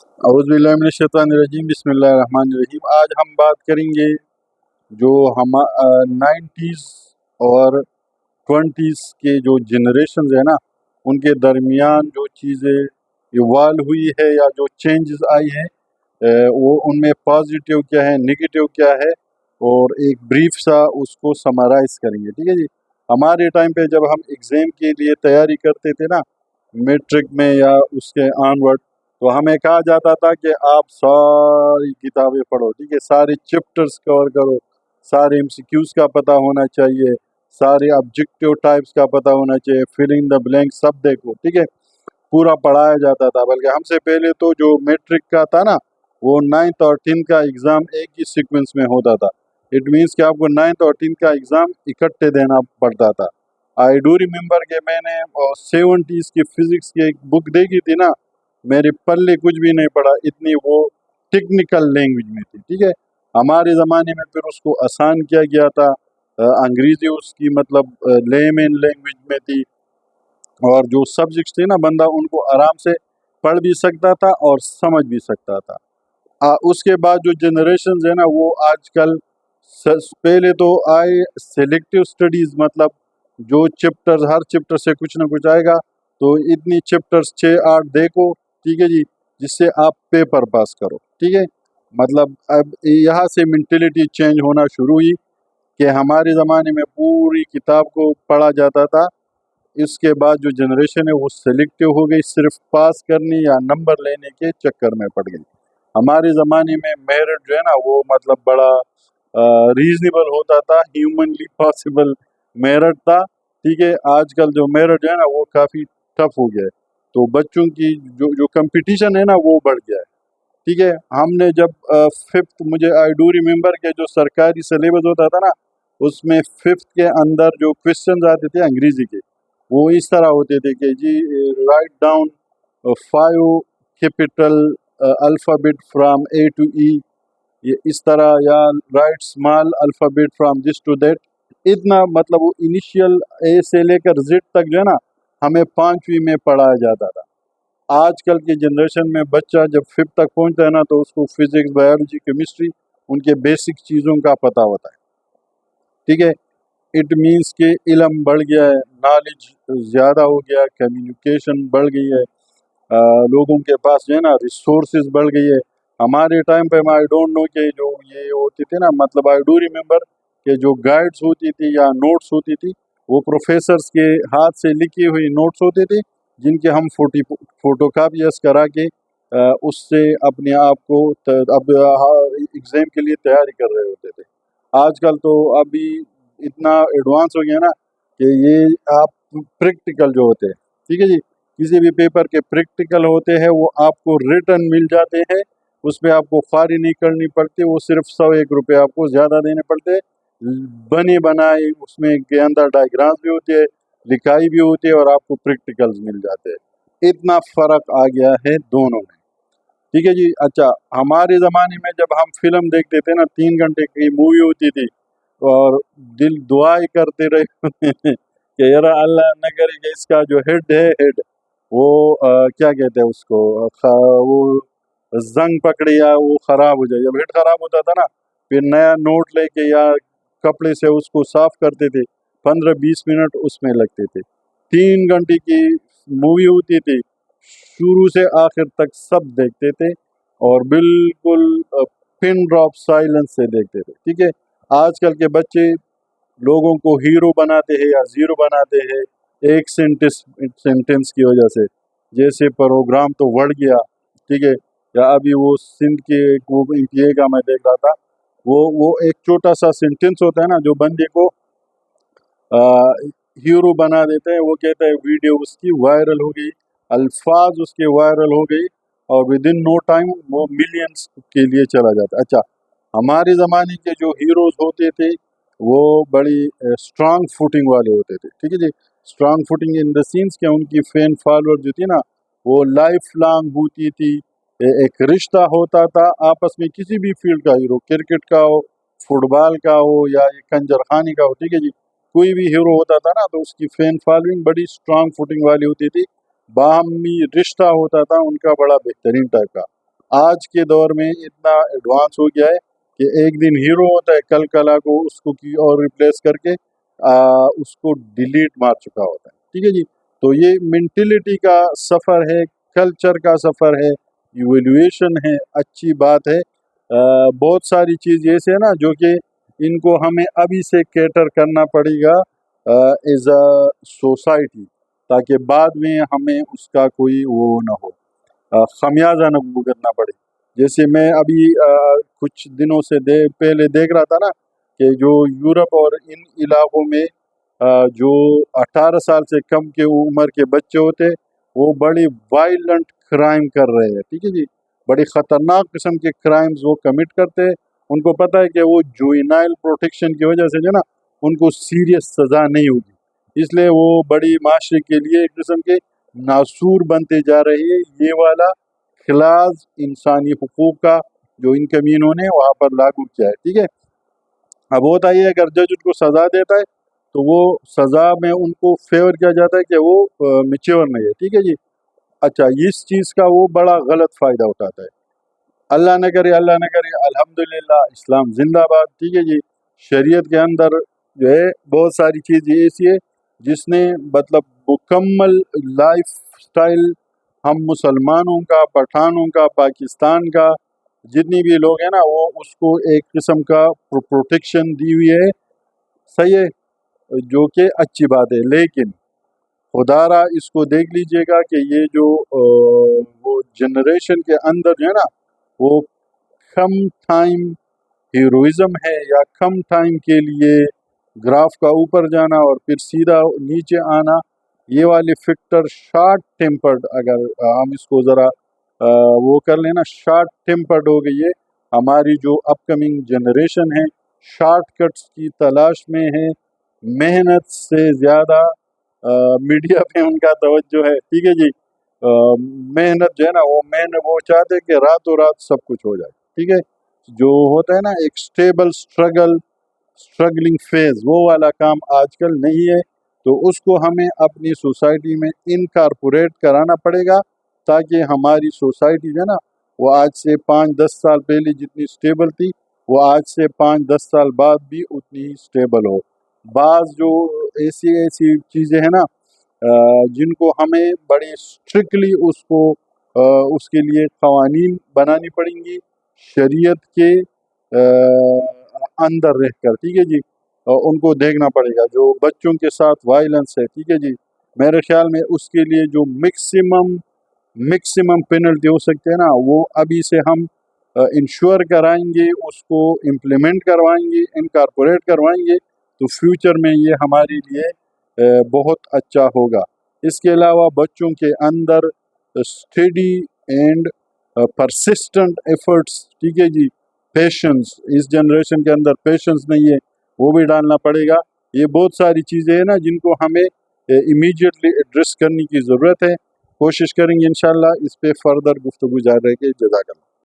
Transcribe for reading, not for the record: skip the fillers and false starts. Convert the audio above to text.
اعوذ باللہ من الشیطان الرجیم، بسم اللہ الرحمن الرحیم۔ آج ہم بات کریں گے جو ہم 90s اور 20s کے جو جنریشنز ہیں نا، ان کے درمیان جو چیزیں ایوالو ہوئی ہے یا جو چینجز آئی ہیں، وہ ان میں پازیٹیو کیا ہے، نگیٹیو کیا ہے، اور ایک بریف سا اس کو سمرائز کریں گے، ٹھیک ہے جی۔ ہمارے ٹائم پہ جب ہم ایگزام کے لیے تیاری کرتے تھے نا، میٹرک میں یا اس کے آن ورڈ، تو ہمیں کہا جاتا تھا کہ آپ ساری کتابیں پڑھو، ٹھیک ہے، سارے چیپٹرز کور کرو، سارے ایم سی کیوز کا پتہ ہونا چاہیے، سارے آبجیکٹیو ٹائپس کا پتہ ہونا چاہیے، فل ان دا بلینک سب دیکھو، ٹھیک ہے، پورا پڑھایا جاتا تھا۔ بلکہ ہم سے پہلے تو جو میٹرک کا تھا نا، وہ 9th اور 10th کا ایگزام ایک ہی سیکوینس میں ہوتا تھا۔ اٹ مینس کہ آپ کو 9th اور 10th کا ایگزام اکٹھے دینا پڑتا تھا۔ آئی ڈو ریممبر کہ میں نے 70s کی فزکس کی ایک بک دیکھی تھی نا، میرے پلے کچھ بھی نہیں پڑا، اتنی وہ ٹیکنیکل لینگویج میں تھی، ٹھیک ہے۔ ہمارے زمانے میں پھر اس کو آسان کیا گیا تھا، انگریزی اس کی مطلب لیمن لینگویج میں تھی، اور جو سبجیکٹس تھے نا، بندہ ان کو آرام سے پڑھ بھی سکتا تھا اور سمجھ بھی سکتا تھا۔ اس کے بعد جو جنریشنز ہیں نا، وہ آج کل پہلے تو آئے سلیکٹیو سٹڈیز، مطلب جو چیپٹر، ہر چیپٹر سے کچھ نہ کچھ آئے گا، تو اتنی چیپٹرز 6-8 دیکھو، ٹھیک ہے جی، جس سے آپ پیپر پاس کرو، ٹھیک ہے۔ مطلب اب یہاں سے مینٹلٹی چینج ہونا شروع ہوئی کہ ہمارے زمانے میں پوری کتاب کو پڑھا جاتا تھا۔ اس کے بعد جو جنریشن ہے وہ سلیکٹیو ہو گئی، صرف پاس کرنے یا نمبر لینے کے چکر میں پڑ گئی۔ ہمارے زمانے میں میرٹ جو ہے نا، وہ مطلب بڑا ریزنیبل ہوتا تھا، ہیومنلی پاسبل میرٹ تھا، ٹھیک ہے۔ آج کل جو میرٹ جو ہے نا، وہ کافی ٹف ہو گیا ہے، تو بچوں کی جو کمپٹیشن ہے نا، وہ بڑھ گیا ہے، ٹھیک ہے۔ ہم نے جب 5th، مجھے آئی ڈو ریممبر کہ جو سرکاری سلیبس ہوتا تھا نا، اس میں 5th کے اندر جو کویشچنز آتے تھے انگریزی کے، وہ اس طرح ہوتے تھے کہ جی write down 5 capital alphabet from A to E, یہ اس طرح، یا write small alphabet from this to that, اتنا مطلب وہ انیشیل اے سے لے کر زد تک جو ہے نا، ہمیں 5ویں میں پڑھایا جاتا تھا۔ آج کل کی جنریشن میں بچہ جب 5th تک پہنچتا ہے نا، تو اس کو فزکس، بایولوجی، کیمسٹری، ان کے بیسک چیزوں کا پتہ ہوتا ہے، ٹھیک ہے۔ اٹ مینس کہ علم بڑھ گیا ہے، نالج زیادہ ہو گیا، کمیونیکیشن بڑھ گئی ہے، لوگوں کے پاس جو ہے نا ریسورسز بڑھ گئی ہے۔ ہمارے ٹائم پہ آئی ڈونٹ نو کہ جو یہ ہوتی تھی نا، مطلب آئی ڈو ریممبر کہ جو گائیڈس ہوتی تھی یا نوٹس ہوتی تھی، وہ پروفیسرز کے ہاتھ سے لکھی ہوئی نوٹس ہوتے تھے، جن کے ہم فوٹو کاپیز کرا کے اس سے اپنے آپ کو اب ایگزام کے لیے تیاری کر رہے ہوتے تھے۔ آج کل تو ابھی اتنا ایڈوانس ہو گیا نا کہ یہ آپ پریکٹیکل جو ہوتے ہیں، ٹھیک ہے جی، کسی بھی پیپر کے پریکٹیکل ہوتے ہیں، وہ آپ کو ریٹن مل جاتے ہیں، اس میں آپ کو خواری نہیں کرنی پڑتی، وہ صرف 101 روپے آپ کو زیادہ دینے پڑتے، بنے بنائے اس میں کے اندر ڈائیگرامس بھی ہوتے ہیں، لکھائی بھی ہوتی ہے، اور آپ کو پریکٹیکلز مل جاتے ہیں۔ اتنا فرق آ گیا ہے دونوں میں، ٹھیک ہے جی۔ اچھا، ہمارے زمانے میں جب ہم فلم دیکھتے تھے نا، 3 گھنٹے کی مووی ہوتی تھی، اور دل دعائیں کرتے رہے کہ یار اللہ نہ کرے کہ اس کا جو ہیڈ وہ کیا کہتے ہیں اس کو، وہ زنگ پکڑے یا وہ خراب ہو جائے۔ جب ہیڈ خراب ہوتا تھا نا، پھر نیا نوٹ لے کے یا کپڑے سے اس کو صاف کرتے تھے، 15-20 منٹ اس میں لگتے تھے۔ 3 گھنٹے کی مووی ہوتی تھی، شروع سے آخر تک سب دیکھتے تھے، اور بالکل پن ڈراپ سائلنس سے دیکھتے تھے، ٹھیک ہے۔ آج کل کے بچے لوگوں کو ہیرو بناتے ہیں یا زیرو بناتے ہیں ایک سینٹنس کی وجہ سے، جیسے پروگرام تو بڑھ گیا، ٹھیک ہے۔ یا ابھی وہ سندھ کے وہ MPA کا میں دیکھ رہا تھا، وہ ایک چھوٹا سا سینٹنس ہوتا ہے نا، جو بندے کو ہیرو بنا دیتے ہیں، وہ کہتا ہے ویڈیو اس کی وائرل ہو گئی، الفاظ اس کے وائرل ہو گئی، اور ودن نو ٹائم وہ ملینز کے لیے چلا جاتا ہے۔ اچھا، ہمارے زمانے کے جو ہیروز ہوتے تھے، وہ بڑی اسٹرانگ فوٹنگ والے ہوتے تھے، ٹھیک ہے جی۔ Strong footing in the sense کہ ان کی فین فالوور جو تھی نا، وہ لائف لانگ ہوتی تھی، ایک رشتہ ہوتا تھا آپس میں، کسی بھی فیلڈ کا ہیرو، کرکٹ کا ہو، فٹ بال کا ہو، یا کنجر خانی کا ہو، ٹھیک ہے جی، کوئی بھی ہیرو ہوتا تھا نا، تو اس کی فین فالوئنگ بڑی اسٹرانگ فوٹنگ والی ہوتی تھی، باہمی رشتہ ہوتا تھا ان کا بڑا بہترین ٹائپ کا۔ آج کے دور میں اتنا ایڈوانس ہو گیا ہے کہ ایک دن ہیرو ہوتا ہے، کل کلا کو اس کو کی اور ریپلیس کر کے اس کو ڈیلیٹ مار چکا ہوتا ہے. ٹھیک ہے جی. تو یہ مینٹلٹی کا سفر ہے، کلچر کا سفر ہے، ایویلویشن ہے، اچھی بات ہے. بہت ساری چیز ایسے ہے نا جو کہ ان کو ہمیں ابھی سے کیٹر کرنا پڑے گا ایز اے سوسائٹی، تاکہ بعد میں ہمیں اس کا کوئی وہ نہ ہو، خمیازہ نہ بھگتنا پڑے. جیسے میں ابھی کچھ دنوں سے پہلے دیکھ رہا تھا نا کہ جو یورپ اور ان علاقوں میں جو 18 سال سے کم کے عمر کے بچے ہوتے وہ بڑی وائلنٹ کرائم کر رہے ہیں. ٹھیک ہے جی. بڑی خطرناک قسم کے کرائمز وہ کمٹ کرتے ہیں. ان کو پتہ ہے کہ وہ جوینائل پروٹیکشن کی وجہ سے جو نا ان کو سیریس سزا نہیں ہوگی، اس لیے وہ بڑی معاشرے کے لیے ایک قسم کے ناسور بنتے جا رہے ہیں. یہ والا خلاص انسانی حقوق کا جو ان کمینوں نے وہاں پر لاگو کیا ہے. ٹھیک ہے. اب ہوتا یہ اگر جج ان کو سزا دیتا ہے تو وہ سزا میں ان کو فیور کیا جاتا ہے کہ وہ میچور نہیں ہے. ٹھیک ہے جی. اچھا، اس چیز کا وہ بڑا غلط فائدہ اٹھاتا ہے. اللہ نہ کرے، اللہ نہ کرے. الحمدللہ اسلام زندہ باد. ٹھیک ہے جی. شریعت کے اندر جو ہے بہت ساری چیز ایسی ہے جس نے مطلب مکمل لائف سٹائل ہم مسلمانوں کا، پٹھانوں کا، پاکستان کا جتنی بھی لوگ ہیں نا وہ اس کو ایک قسم کا پروٹیکشن دی ہوئی ہے. صحیح ہے، جو کہ اچھی بات ہے. لیکن خدا را اس کو دیکھ لیجئے گا کہ یہ جو وہ جنریشن کے اندر جو ہے نا وہ کم ٹائم ہیروئزم ہے یا کم ٹائم کے لیے گراف کا اوپر جانا اور پھر سیدھا نیچے آنا، یہ والے فیکٹر شارٹ ٹیمپرڈ، اگر ہم اس کو ذرا وہ کر لینا، شارٹ ٹیمپرڈ ہو گئی ہے. ہماری جو اپ کمنگ جنریشن ہے شارٹ کٹس کی تلاش میں ہے، محنت سے زیادہ میڈیا پہ ان کا توجہ ہے. ٹھیک ہے جی. محنت جو ہے نا وہ چاہتے کہ راتوں رات سب کچھ ہو جائے. ٹھیک ہے. جو ہوتا ہے نا ایک سٹیبل اسٹرگلنگ فیز، وہ والا کام آج کل نہیں ہے. تو اس کو ہمیں اپنی سوسائٹی میں انکارپوریٹ کرانا پڑے گا تاکہ ہماری سوسائٹی جو ہے نا وہ آج سے 5-10 سال پہلے جتنی سٹیبل تھی وہ آج سے 5-10 سال بعد بھی اتنی ہی سٹیبل ہو. بعض جو ایسی چیزیں ہیں نا جن کو ہمیں بڑی اسٹرکٹلی اس کے لیے قوانین بنانی پڑیں گی شریعت کے اندر رہ کر. ٹھیک ہے جی. ان کو دیکھنا پڑے گا. جو بچوں کے ساتھ وائلنس ہے، ٹھیک ہے جی، میرے خیال میں اس کے لیے جو میکسیمم پینلٹی ہو سکتے ہیں نا وہ ابھی سے ہم انشور کرائیں گے، اس کو امپلیمنٹ کروائیں گے، انکارپوریٹ کروائیں گے تو فیوچر میں یہ ہمارے لیے بہت اچھا ہوگا. اس کے علاوہ بچوں کے اندر اسٹڈی اینڈ پرسسٹنٹ ایفرٹس، ٹھیک ہے جی، پیشنس، اس جنریشن کے اندر پیشنس نہیں ہے، وہ بھی ڈالنا پڑے گا. یہ بہت ساری چیزیں ہیں نا جن کو ہمیں امیڈیٹلی ایڈریس کرنے کی ضرورت ہے. کوشش کریں گے انشاءاللہ اس پہ فردر گفتگو جاری رہے گی. جزاک اللہ.